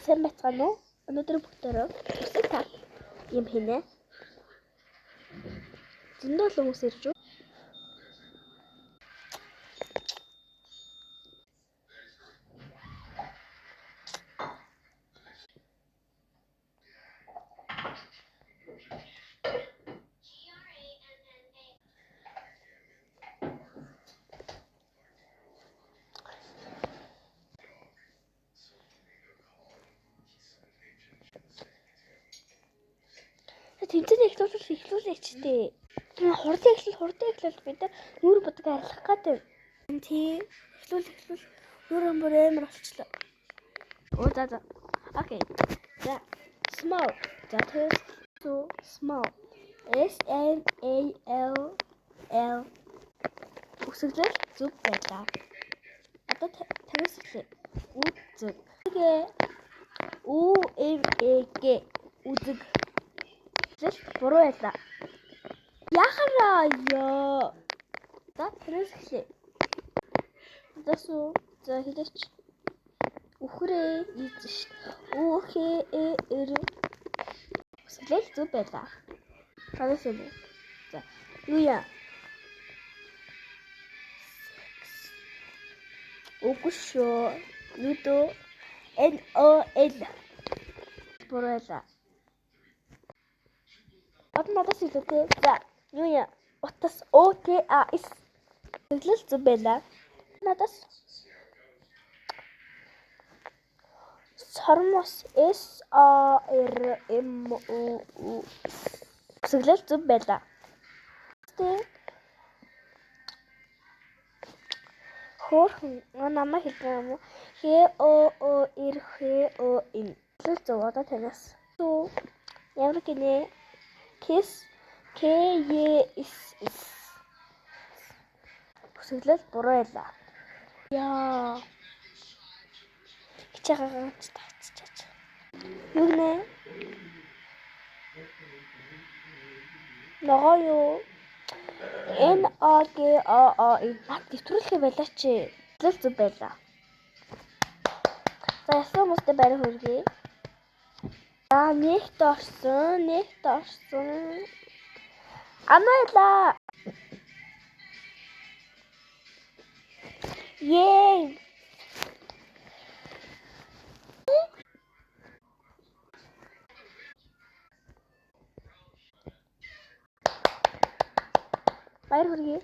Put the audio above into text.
сайн байцгаана уу? Өнөөдөр бүгдээрээ төсөл та юм хийнэ. Зөндөө л хүмүүс ирж байна. Тэмцээний эхлүүлэгчтэй. Хурдан эхлэл бид нүүр бодог арилгах гэдэг. Тийм эхлүүл нүүр бүр амар болчихлоо. За. Окей. За small. За so small. SMALL. Үсэглэл зүг байлаа. Одоо тавиас эхлэе. Үзэг. UMEG үзэг. Буруу байлаа. Яхараа ёо. За тэрээс эхлэе. За хэлээч. Үхрээ ийж ш. Үхээ Үсгэлэл зүг байлаа. Тавиас эхлэе. За юу яа? Үгүй шүү. Нүдөө NOL. Буруу байлаа. Надаас илүүтэй. За, юу яа? Утас OTAS. Тэглэл зүг байлаа. Надаас сормос SARMO. Тэглэл зүг байлаа. Хөөрхөн намайг хэлдэг юм уу? HOORHOIN. Тэглэл зүг одоо танаас. Ямар гинэ? KISS. Үсэглэл буруу байлаа. Яа. Хичээгээ тацчаач. Юу нэ? Ногоо юу? NAGAAI. Нэвтрүүлэх байлаа чи. Тэглэл зүг байлаа. За ясан хүмүүстэй барай хүргэе. За нэгт орсон. Амайла. Yay! Баяр хүргэе.